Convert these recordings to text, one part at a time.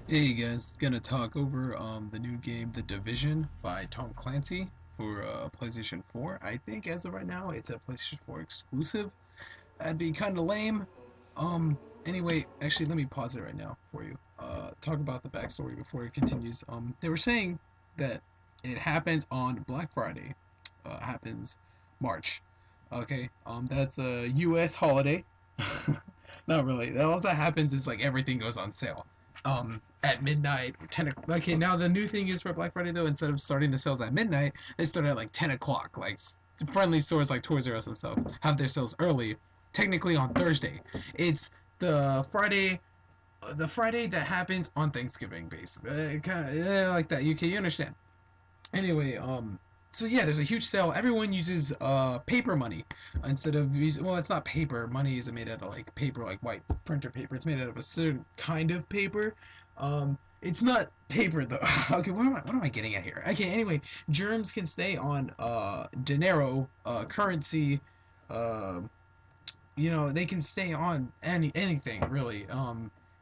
Hey guys, gonna talk over the new game The Division by Tom Clancy for PlayStation 4. I think as of right now it's a PlayStation 4 exclusive. That'd be kind of lame. Anyway, actually let me pause it right now for you. Talk about the backstory before it continues. They were saying that it happens on Black Friday. Happens March. Okay, that's a U.S. holiday. Not really. All that happens is like everything goes on sale. At midnight, 10 o'clock. Okay, now the new thing is for Black Friday though, instead of starting the sales at midnight, they start at like 10 o'clock. Like friendly stores like Toys R Us and stuff have their sales early. Technically on Thursday. It's the Friday that happens on Thanksgiving, basically. Kind of like that. You understand? Anyway, so yeah, there's a huge sale. Everyone uses paper money instead of using. Well, it's not paper. Money isn't made out of like paper, like white printer paper. It's made out of a certain kind of paper. It's not paper though. Okay, what am I getting at here? Okay, anyway, germs can stay on dinero, currency. Uh, they can stay on anything really.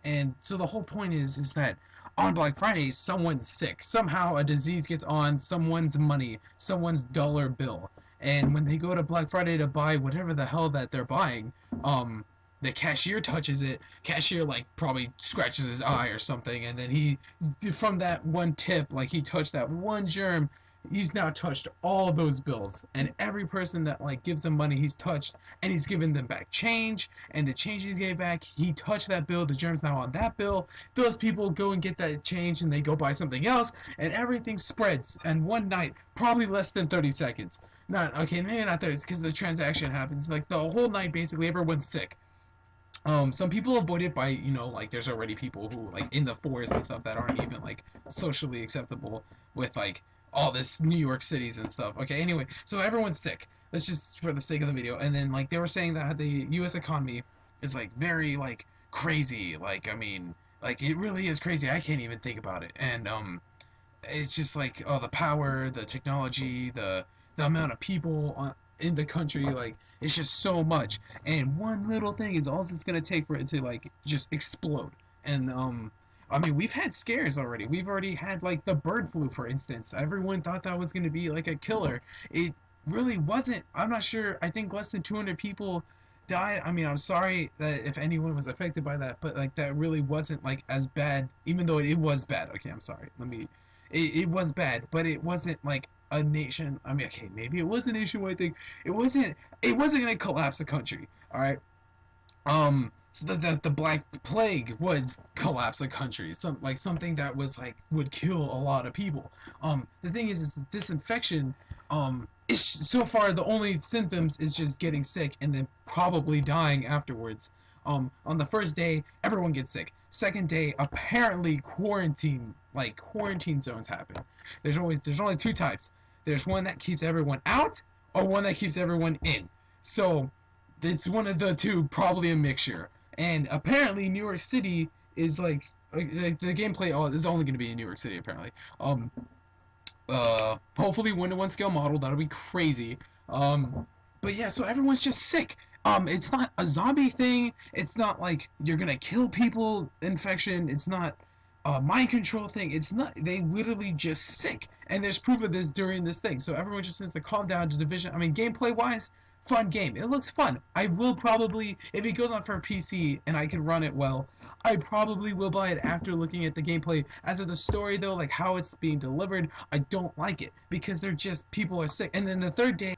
And so the whole point is that on Black Friday, someone's sick. Somehow a disease gets on someone's money, someone's dollar bill. And when they go to Black Friday to buy whatever the hell that they're buying, the cashier touches it. Cashier like probably scratches his eye or something, and then he, from that one tip, like he touched that one germ, he's now touched all those bills, and every person that like gives him money he's touched, and he's given them back change, and the change he gave back, he touched that bill, the germ's now on that bill. Those people go and get that change and they go buy something else, and everything spreads, and one night, probably less than 30 seconds, not okay, maybe not 30, because the transaction happens like the whole night. Basically everyone's sick. Some people avoid it by, like there's already people who like in the forest and stuff that aren't even like socially acceptable with like all this New York cities and stuff. Okay, anyway, so everyone's sick. Let's just for the sake of the video. And then like they were saying that the U.S. economy is like very like crazy. Like I mean, like it really is crazy. I can't even think about it. And it's just like the power, the technology, the amount of people in the country, like it's just so much, and one little thing is all it's gonna take for it to like just explode. And I mean, we've had scares already. We've already had like the bird flu, for instance. Everyone thought that was gonna be like a killer. It really wasn't. I'm not sure. I think less than 200 people died. I mean, I'm sorry that if anyone was affected by that, but like that really wasn't like as bad, even though it was bad. Okay, I'm sorry. It was bad, but it wasn't like a nation. I mean, okay, maybe it was a nationwide thing. It wasn't gonna collapse the country. All right. So the Black Plague would collapse a country. Something that was like would kill a lot of people. The thing is that this infection, is so far the only symptoms is just getting sick and then probably dying afterwards. On the first day, everyone gets sick. Second day, apparently quarantine zones happen. There's only two types. There's one that keeps everyone out, or one that keeps everyone in. So it's one of the two, probably a mixture. And apparently, New York City is like the gameplay is only going to be in New York City apparently. Hopefully 1-to-1 scale model. That'll be crazy. But yeah, so everyone's just sick. It's not a zombie thing. It's not like you're gonna kill people infection. It's not a mind control thing. It's not. They literally just sick. And there's proof of this during this thing. So everyone just needs to calm down to Division. I mean, gameplay wise, fun game. It looks fun. I will probably, if it goes on for a PC and I can run it well, I probably will buy it after looking at the gameplay. As of the story though, like how it's being delivered, I don't like it because they're just, people are sick. And then the third day,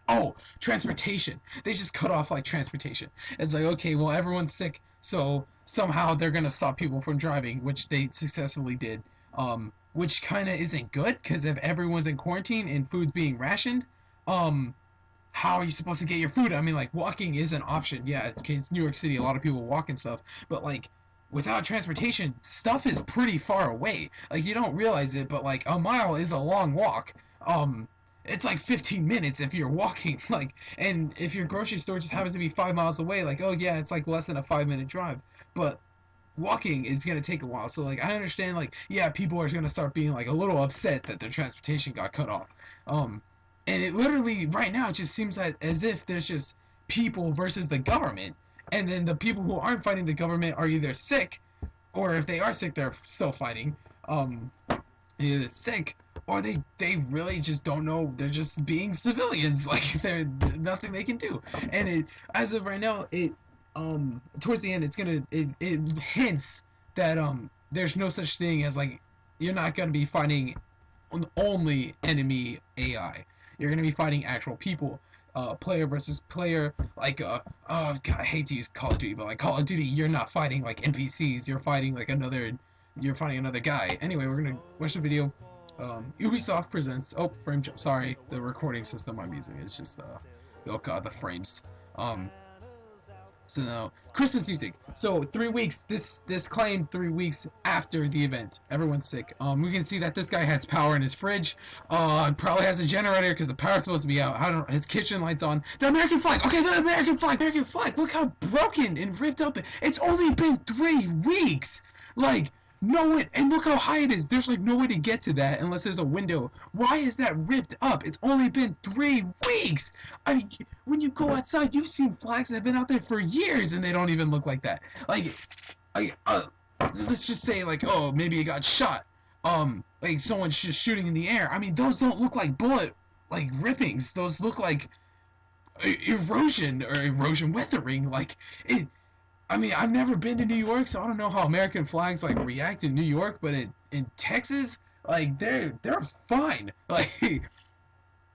transportation. They just cut off like transportation. It's like, okay, well everyone's sick, so somehow they're gonna stop people from driving, which they successfully did. Which kind of isn't good because if everyone's in quarantine and food's being rationed, how are you supposed to get your food? I mean, like, walking is an option. Yeah, it's New York City, a lot of people walk and stuff. But, like, without transportation, stuff is pretty far away. Like, you don't realize it, but, like, a mile is a long walk. It's like 15 minutes if you're walking. Like, and if your grocery store just happens to be 5 miles away, like, oh, yeah, it's, like, less than a 5-minute drive. But walking is going to take a while. So, like, I understand, like, yeah, people are going to start being, like, a little upset that their transportation got cut off. And it literally, right now, it just seems that as if there's just people versus the government. and then the people who aren't fighting the government are either sick, or if they are sick, they're still fighting. Either sick, or they really just don't know. They're just being civilians. Like they're nothing they can do. And it, as of right now, it towards the end, it hints that there's no such thing as like you're not gonna be fighting only enemy AI. You're gonna be fighting actual people. Player versus player, like oh god, I hate to use Call of Duty, but like Call of Duty, you're not fighting like NPCs, you're fighting like you're fighting another guy. Anyway, we're gonna watch the video. Ubisoft presents, oh, frame jump, sorry, the recording system I'm using is just, oh god, the frames. So now, Christmas music. So 3 weeks, this claimed 3 weeks after the event. Everyone's sick. We can see that this guy has power in his fridge. Probably has a generator because the power's supposed to be out. I don't know, his kitchen light's on. The American flag! Okay, the American flag! Look how broken and ripped up it's only been 3 weeks! Like, no one, and look how high it is. There's like no way to get to that unless there's a window. Why is that ripped up? It's only been 3 weeks. I mean, when you go outside, you've seen flags that have been out there for years and they don't even look like that. Like, let's just say like, oh, maybe it got shot. Like someone's just shooting in the air. I mean, those don't look like bullet like rippings. Those look like erosion or erosion weathering. Like it. I mean, I've never been to New York, so I don't know how American flags like react in New York, but in Texas, like they're fine. Like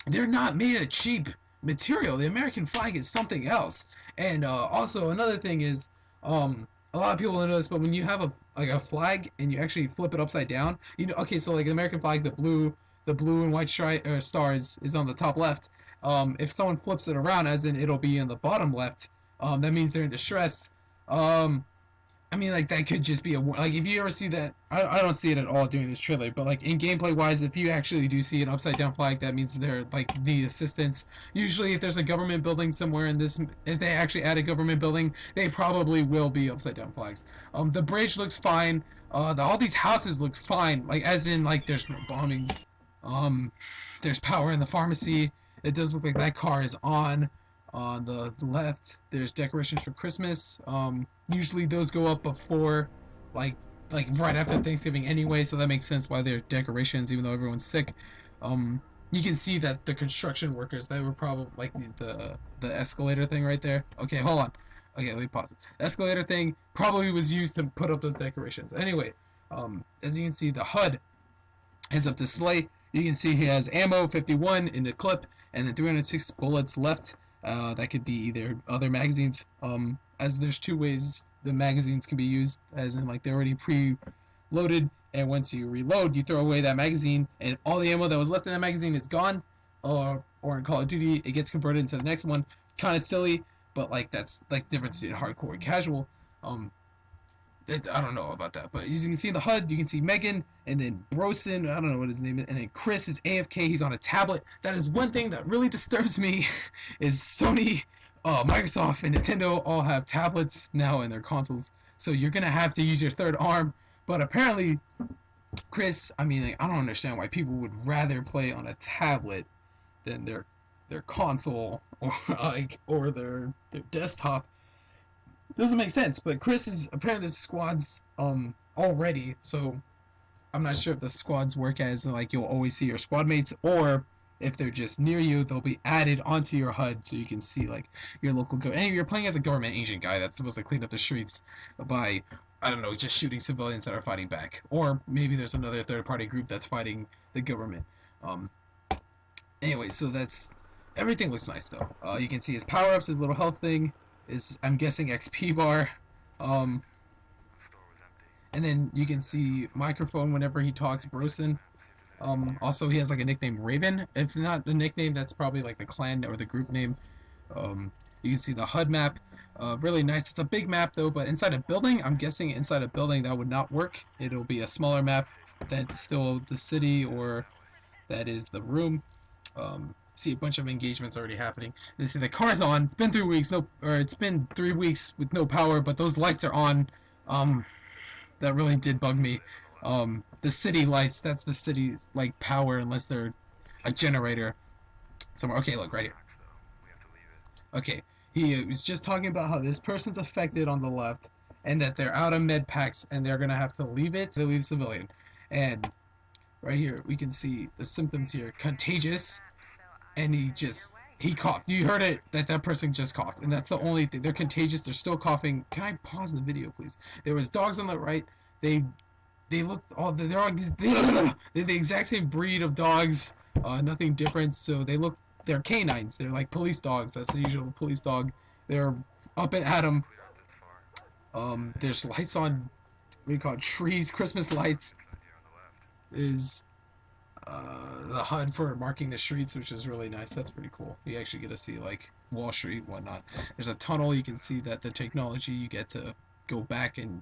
they're not made of cheap material. The American flag is something else. And also another thing is, a lot of people don't know this, but when you have a flag and you actually flip it upside down, you know, okay, so like the American flag, the blue and white stars is on the top left. If someone flips it around, as in it'll be in the bottom left, that means they're in distress. I mean, like, that could just be like, if you ever see that, I don't see it at all during this trailer, but, like, in gameplay-wise, if you actually do see an upside-down flag, that means they're, like, the assistance. Usually, if there's a government building somewhere in this, if they actually add a government building, they probably will be upside-down flags. The bridge looks fine. All these houses look fine, like, as in, like, there's no bombings. There's power in the pharmacy. It does look like that car is on. On the left, there's decorations for Christmas. Usually those go up before, like right after Thanksgiving anyway, so that makes sense why they're decorations, even though everyone's sick. You can see that the construction workers, they were probably like the escalator thing right there. Okay, hold on. Okay, let me pause it. The escalator thing probably was used to put up those decorations. Anyway, as you can see, the HUD heads up display. You can see he has ammo 51 in the clip, and then 306 bullets left. That could be either other magazines, as there's 2 ways the magazines can be used, as in like they're already pre-loaded, and once you reload, you throw away that magazine, and all the ammo that was left in that magazine is gone, or in Call of Duty, it gets converted into the next one. Kind of silly, but like that's like difference between hardcore and casual. I don't know about that, but as you can see in the HUD, you can see Megan, and then Brosen, I don't know what his name is, and then Chris is AFK, he's on a tablet. That is one thing that really disturbs me, is Sony, Microsoft, and Nintendo all have tablets now in their consoles, so you're going to have to use your third arm, but apparently, Chris, I mean, like, I don't understand why people would rather play on a tablet than their console, or their desktop. Doesn't make sense, but Chris is apparently the squads already, so I'm not sure if the squads work as like you'll always see your squad mates, or if they're just near you, they'll be added onto your HUD so you can see like your local and you're playing as a government agent guy that's supposed to clean up the streets by, I don't know, just shooting civilians that are fighting back, or maybe there's another third-party group that's fighting the government. Anyway, so that's everything. Looks nice though. You can see his power-ups, his little health thing. Is, I'm guessing, XP bar, and then you can see microphone whenever he talks, Brosen. Also he has like a nickname, Raven. If not a nickname, that's probably like the clan or the group name. You can see the HUD map, really nice. It's a big map though, but inside a building, I'm guessing inside a building that would not work. It'll be a smaller map that's still the city, or that is the room. See a bunch of engagements already happening. They see the car's on. It's been 3 weeks, it's been 3 weeks with no power, but those lights are on. That really did bug me. The city lights, that's the city's like power, unless they're a generator somewhere. Okay, look right here. Okay, He was just talking about how this person's affected on the left, and that they're out of med packs, and they're gonna have to leave it. They leave civilian, and right here we can see the symptoms here: contagious, and he coughed. You heard it, that person just coughed, and that's the only thing. They're contagious. They're still coughing. Can I pause the video, please? There was dogs on the right. They look all they're all they're the exact same breed of dogs. Nothing different. So they're canines. They're like police dogs. That's the usual police dog. They're up and at 'em. There's lights on. What do you call it? Trees. Christmas lights. Is the HUD for marking the streets, which is really nice. That's pretty cool. You actually get to see like Wall Street and whatnot. There's a tunnel. You can see that the technology, you get to go back and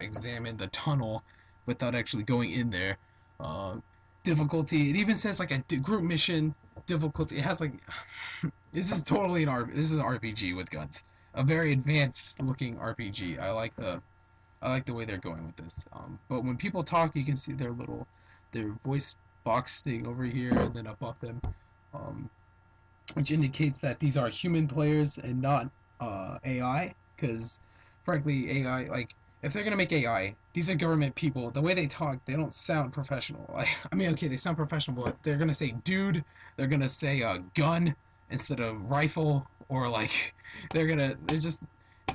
examine the tunnel without actually going in there. Difficulty. It even says like a group mission difficulty. It has like this is totally this is an RPG with guns. A very advanced looking RPG. I like the way they're going with this. But when people talk, you can see their voice box thing over here and then above them, which indicates that these are human players and not AI. Because frankly, AI, like if they're gonna make AI, these are government people. The way they talk, they don't sound professional. Like, I mean, okay, they sound professional, but they're gonna say dude, they're gonna say gun instead of rifle, or like they're just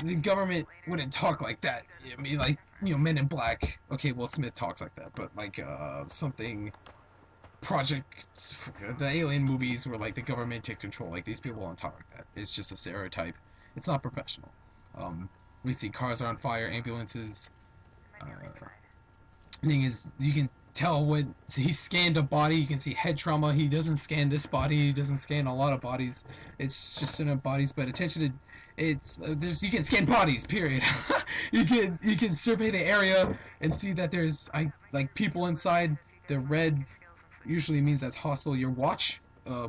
the government wouldn't talk like that. I mean, like, you know, Men in Black. Okay, Will Smith talks like that, but like something Project, the Alien movies where like the government take control. Like these people don't talk like that. It's just a stereotype. It's not professional. We see cars are on fire, ambulances. Thing is, you can tell when he scanned a body. You can see head trauma. He doesn't scan this body. He doesn't scan a lot of bodies. It's just enough bodies. But attention to you can scan bodies. Period. you can survey the area and see that there's like people inside. The red usually means that's hostile. Your watch.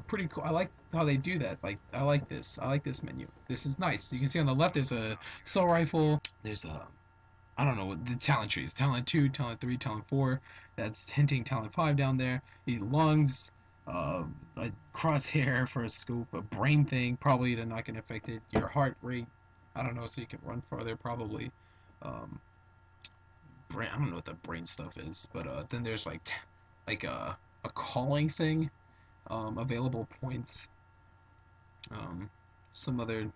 Pretty cool. I like how they do that. Like, I like this menu. This is nice. You can see on the left there's a assault rifle. There's I don't know what the talent trees. Talent 2, talent 3, talent 4. That's hinting talent 5 down there. These lungs, a crosshair for a scope, a brain thing, probably to not get infected. Your heart rate, I don't know, so you can run farther, probably. Brain, I don't know what the brain stuff is, but then there's like a calling thing. Available points, some other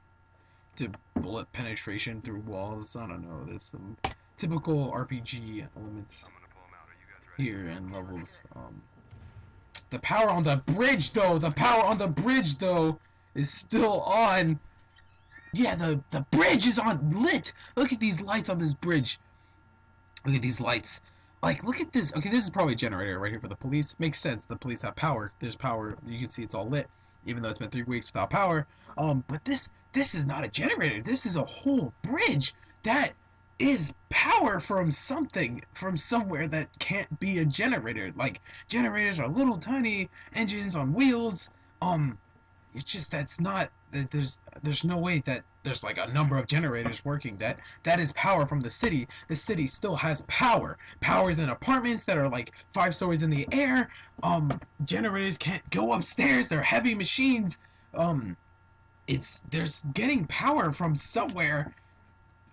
bullet penetration through walls. I don't know. There's some typical RPG elements here and levels. The power on the bridge, though. The power on the bridge, though, is still on. Yeah, the bridge is on lit. Look at these lights on this bridge. Look at these lights. Like, look at this. Okay, this is probably a generator right here for the police. Makes sense. The police have power. There's power. You can see it's all lit, even though it's been 3 weeks without power. But this is not a generator. This is a whole bridge. That is power from something, from somewhere that can't be a generator. Like, generators are little tiny engines on wheels. It's just that's not. There's no way that there's like a number of generators working. That is power from the city. The city still has power. Power is in apartments that are like 5 stories in the air. Generators can't go upstairs. They're heavy machines. There's getting power from somewhere.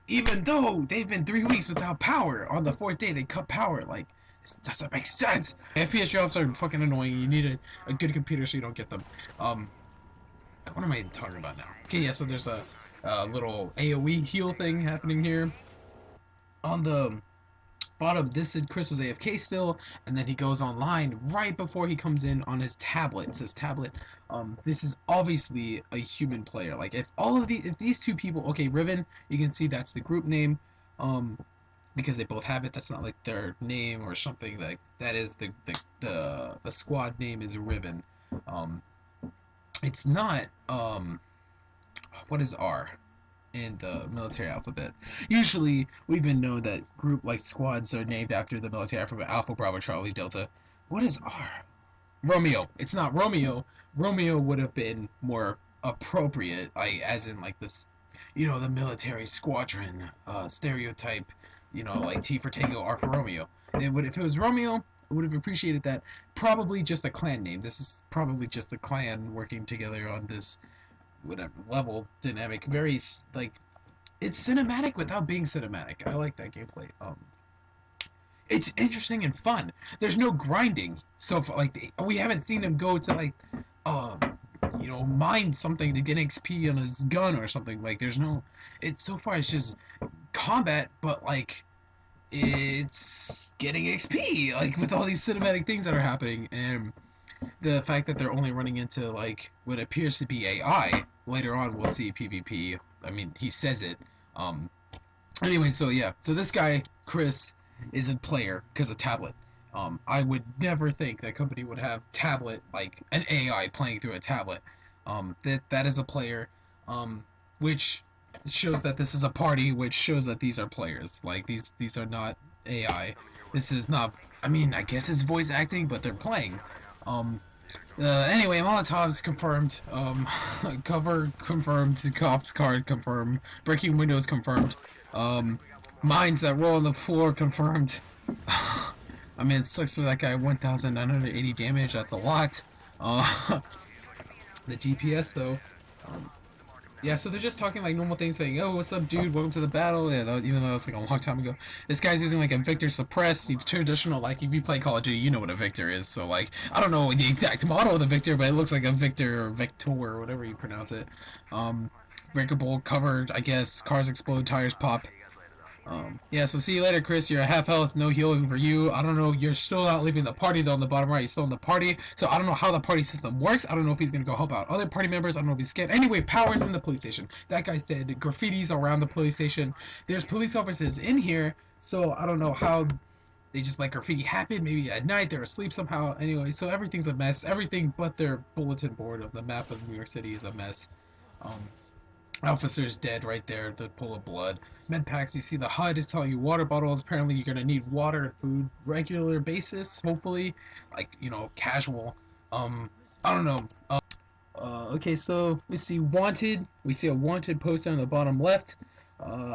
Even though they've been 3 weeks without power, on the 4th day they cut power. Like, this doesn't make sense. FPS drops are fucking annoying. You need a good computer so you don't get them. What am I even talking about now? Okay, yeah, so there's a little AoE heal thing happening here. On the bottom, this said Chris was AFK still, and then he goes online right before he comes in on his tablet. It says tablet. This is obviously a human player. Like, if these two people, okay, Riven, you can see that's the group name, because they both have it. That's not like their name or something. Like, that is the squad name is Riven. It's not, what is R in the military alphabet? Usually, we've been known that group, like, squads are named after the military alphabet: Alpha, Bravo, Charlie, Delta. What is R? Romeo. It's not Romeo. Romeo would have been more appropriate, like, as in, like, this, you know, the military squadron, stereotype, you know, like T for Tango, R for Romeo. If it was Romeo, I would have appreciated that. Probably just a clan name. This is probably just a clan working together on this whatever level dynamic, very like it's cinematic without being cinematic. I like that gameplay. It's interesting and fun. There's no grinding. So far, like we haven't seen him go to like um mine something to get XP on his gun or something. Like there's no it's so far it's just combat, but like it's getting XP like with all these cinematic things that are happening, and the fact that they're only running into like what appears to be AI. Later on we'll see PvP. I mean, he says it. Um Anyway, so yeah. So this guy, Chris, is a player because of tablet. I would never think that company would have tablet, like an AI playing through a tablet. That is a player, which shows that this is a party, which shows that these are players. Like these are not AI. This is not. I mean, I guess it's voice acting, but they're playing. Um, anyway, Molotov's confirmed. Cover confirmed. Cops card confirmed. Breaking windows confirmed. Um, Mines that roll on the floor confirmed. I mean, it sucks for that guy. 1,980 damage. That's a lot. The GPS though. Um, yeah, so they're just talking like normal things, saying, "Oh, what's up, dude? Welcome to the battle." Yeah, even though it was like a long time ago. This guy's using like a Victor suppress, traditional. Like if you play Call of Duty, you know what a Victor is. So like, I don't know the exact model of the Victor, but it looks like a Victor or Vector or whatever you pronounce it. Breakable, covered, I guess. Cars explode, tires pop. Yeah, so see you later, Chris. You're at half health, no healing for you. I don't know, you're still not leaving the party though on the bottom right. You're still in the party. So I don't know how the party system works. I don't know if he's gonna go help out other party members. I don't know if he's scared. Anyway, Power's in the police station. That guy's dead. Graffiti's around the police station. There's police officers in here, so I don't know how they just let graffiti happen. Maybe at night they're asleep somehow. Anyway, so everything's a mess. Everything but their bulletin board of the map of New York City is a mess. Um, Officer's dead right there, the pool of blood. Med packs, you see the HUD is telling you water bottles. Apparently you're gonna need water and food regular basis, hopefully. Like, casual. I don't know. Okay, so we see wanted. We see a wanted poster on the bottom left.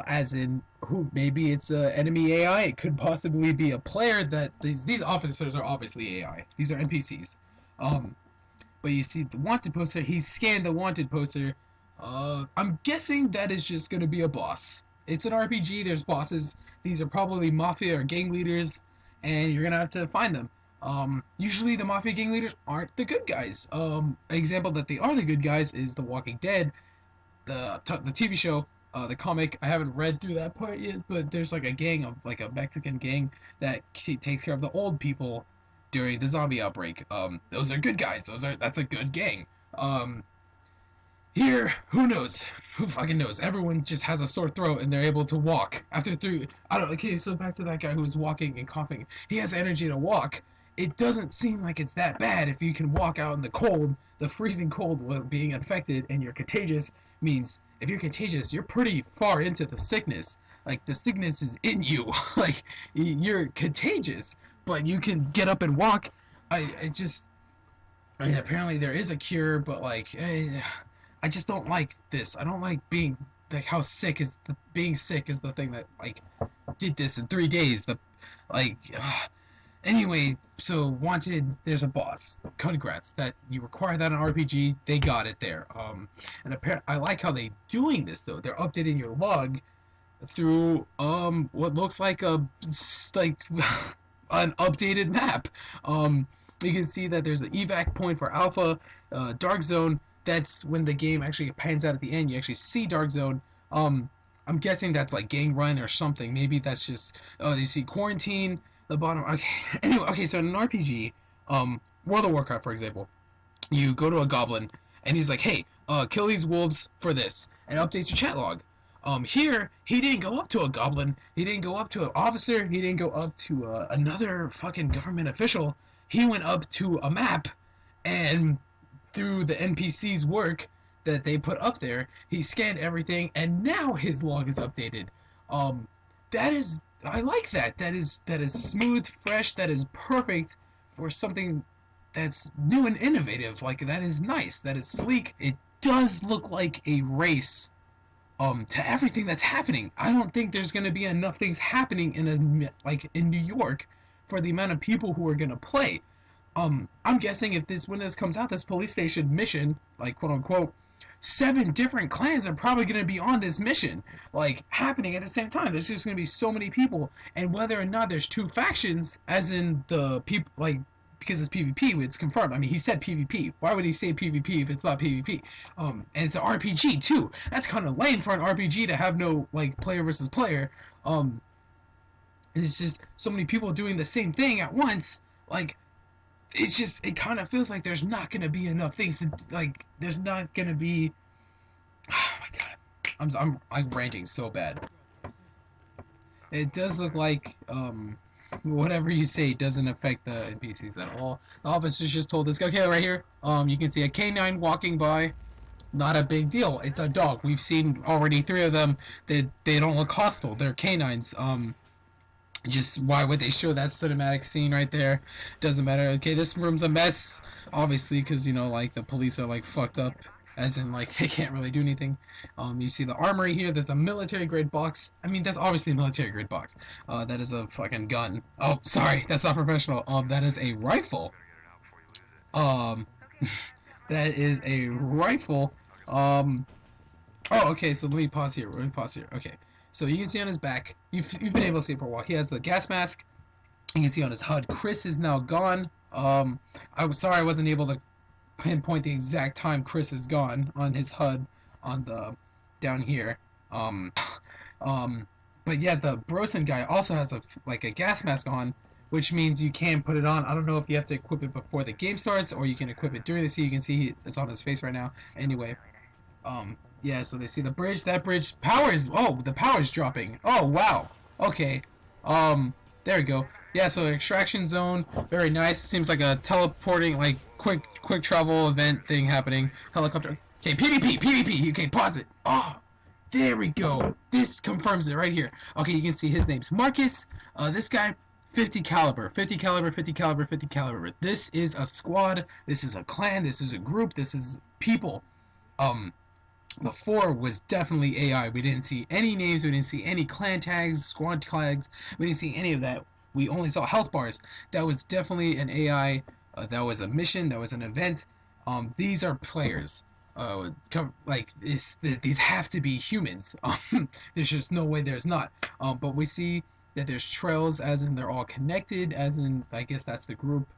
As in who maybe it's a enemy AI. It could possibly be a player that these officers are obviously AI. These are NPCs. But you see the wanted poster, he scanned the wanted poster. I'm guessing that is just gonna be a boss. It's an RPG, there's bosses. These are probably mafia or gang leaders, and you're gonna have to find them. Usually the mafia gang leaders aren't the good guys. Example that they are the good guys is The Walking Dead, the TV show, the comic. I haven't read through that part yet, but there's like a gang of like a Mexican gang that takes care of the old people during the zombie outbreak. Those are good guys. That's a good gang. Here, who knows? Who fucking knows? Everyone just has a sore throat and they're able to walk. After 3, I don't know, okay, so back to that guy who was walking and coughing. He has energy to walk. It doesn't seem like it's that bad if you can walk out in the cold, the freezing cold while being infected, and you're contagious. Means if you're contagious, you're pretty far into the sickness. Like, the sickness is in you. Like, you're contagious, but you can get up and walk. I mean, apparently there is a cure, but like, I just don't like this. I don't like being like how sick is being sick is the thing that like did this in 3 days. Anyway, so wanted. There's a boss. Congrats that you require that in RPG. They got it there. And I like how they doing this though. They're updating your log through what looks like an updated map. You can see that there's an evac point for Alpha, Dark Zone. That's when the game actually pans out at the end. You actually see Dark Zone. I'm guessing that's like Gang Run or something. Maybe that's just you see Quarantine, the bottom. Okay. Anyway, okay. So in an RPG, World of Warcraft, for example, you go to a goblin and he's like, "Hey, kill these wolves for this," and updates your chat log. Here he didn't go up to a goblin. He didn't go up to an officer. He didn't go up to another fucking government official. He went up to a map and through the NPC's work that they put up there, he scanned everything, and now his log is updated. I like that. That is smooth, fresh. That is perfect for something that's new and innovative. Like that is nice. That is sleek. It does look like a race. To everything that's happening. I don't think there's gonna be enough things happening in New York for the amount of people who are gonna play. I'm guessing when this comes out, this police station mission, like quote unquote, 7 different clans are probably going to be on this mission, like, happening at the same time. There's just going to be so many people, and whether or not there's 2 factions, as in the people, like, because it's PvP, it's confirmed. I mean, he said PvP. Why would he say PvP if it's not PvP? And it's an RPG too. That's kind of lame for an RPG to have no, like, player versus player. And it's just so many people doing the same thing at once. Like, it's just, it kind of feels like there's not gonna be enough things to, like, there's not gonna be. Oh my god, I'm ranting so bad. It does look like whatever you say doesn't affect the NPCs at all. The officers just told this guy, okay, right here, you can see a canine walking by. Not a big deal. It's a dog. We've seen already 3 of them. They don't look hostile. They're canines. Just why would they show that cinematic scene right there? Doesn't matter. Okay, this room's a mess, obviously, because, you know, like, the police are, like, fucked up, as in, like, they can't really do anything. You see the armory here. There's a military grade box. I mean, that's obviously a military grade box. That is a fucking gun. Oh, sorry, that's not professional. That is a rifle. That is a rifle. Oh, okay, so let me pause here. Okay. So you can see on his back, you've been able to see it for a while. He has the gas mask. You can see on his HUD, Chris is now gone. I was sorry I wasn't able to pinpoint the exact time Chris is gone on his HUD on the down here. But yeah, the Brosen guy also has a gas mask on, which means you can put it on. I don't know if you have to equip it before the game starts or you can equip it during the scene. You can see it's on his face right now. Anyway, yeah, so they see the bridge. That bridge powers. Oh, the power's dropping. Oh, wow. Okay. There we go. Yeah, so extraction zone. Very nice. Seems like a teleporting, like, quick travel event thing happening. Helicopter. Okay, PvP. Okay, pause it. Oh, there we go. This confirms it right here. Okay, you can see his name's Marcus. This guy, 50 caliber. This is a squad. This is a clan. This is a group. This is people. Before was definitely AI. We didn't see any names. We didn't see any clan tags, squad tags. We didn't see any of that. We only saw health bars. That was definitely an AI. That was a mission. That was an event. These are players. These have to be humans. There's just no way there's not. But we see that there's trails, as in they're all connected, as in, I guess that's the group.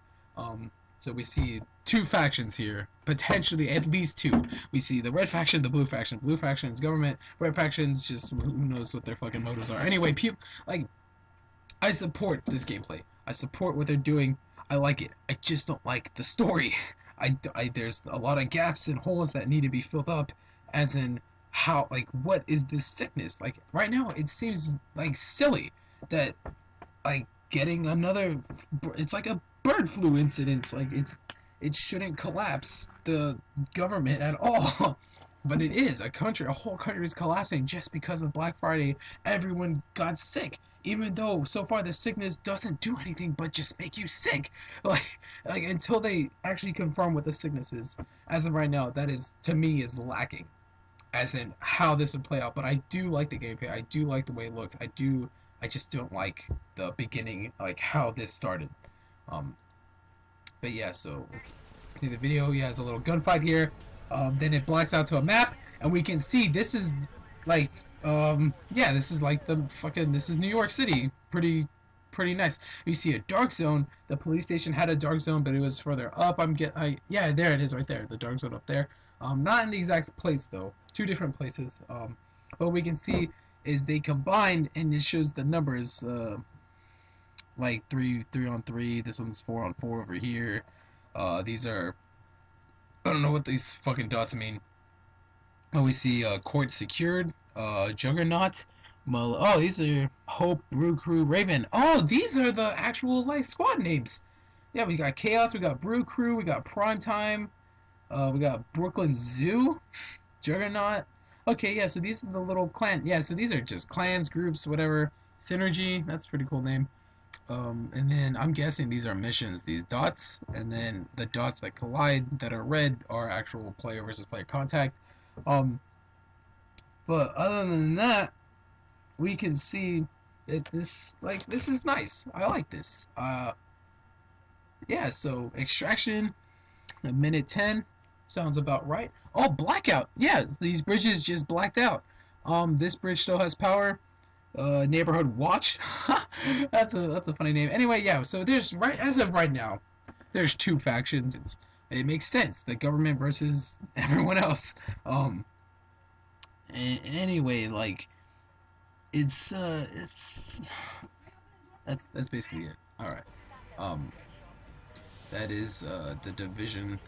So we see 2 factions here, potentially at least 2. We see the red faction, the blue faction. Blue faction is government. Red faction is just who knows what their fucking motives are. Anyway, I support this gameplay. I support what they're doing. I like it. I just don't like the story. There's a lot of gaps and holes that need to be filled up, as in how, like, what is this sickness? Like, right now it seems like silly that, like, getting another, it's like a bird flu incident. Like, it shouldn't collapse the government at all. But it is. A whole country is collapsing just because of Black Friday. Everyone got sick, even though so far the sickness doesn't do anything but just make you sick. Like until they actually confirm what the sickness is. As of right now, that is, to me, is lacking, as in how this would play out. But I do like the gameplay. I do like the way it looks. I just don't like the beginning, like how this started. But yeah, so let's see the video. Yeah, it's a little gunfight here. Then it blacks out to a map, and we can see this is like, yeah, this is like this is New York City. Pretty nice. You see a dark zone. The police station had a dark zone, but it was further up. Yeah, there it is right there. The dark zone up there. Not in the exact place though. 2 different places. What we can see is they combined, and it shows the numbers. Like 3 on 3. This one's 4 on 4 over here. These are, I don't know what these fucking dots mean. Oh, we see court secured. Juggernaut. Oh, these are Hope, Brew Crew, Raven. Oh, these are the actual, like, squad names. Yeah, we got Chaos. We got Brew Crew. We got Prime Time. We got Brooklyn Zoo. Juggernaut. Okay, yeah. So these are the little clan. Yeah, so these are just clans, groups, whatever. Synergy. That's a pretty cool name. And then I'm guessing these are missions, these dots, and then the dots that collide that are red are actual player versus player contact. But other than that, we can see that this is nice. I like this. Yeah, so extraction, a minute 10. Sounds about right. Oh, blackout. Yeah, these bridges just blacked out. This bridge still has power. Neighborhood watch. That's a funny name. Anyway, yeah. So there's right as of right now, there's two factions. It makes sense. The government versus everyone else. Um. Anyway, like it's that's basically it. All right. Um. That is the division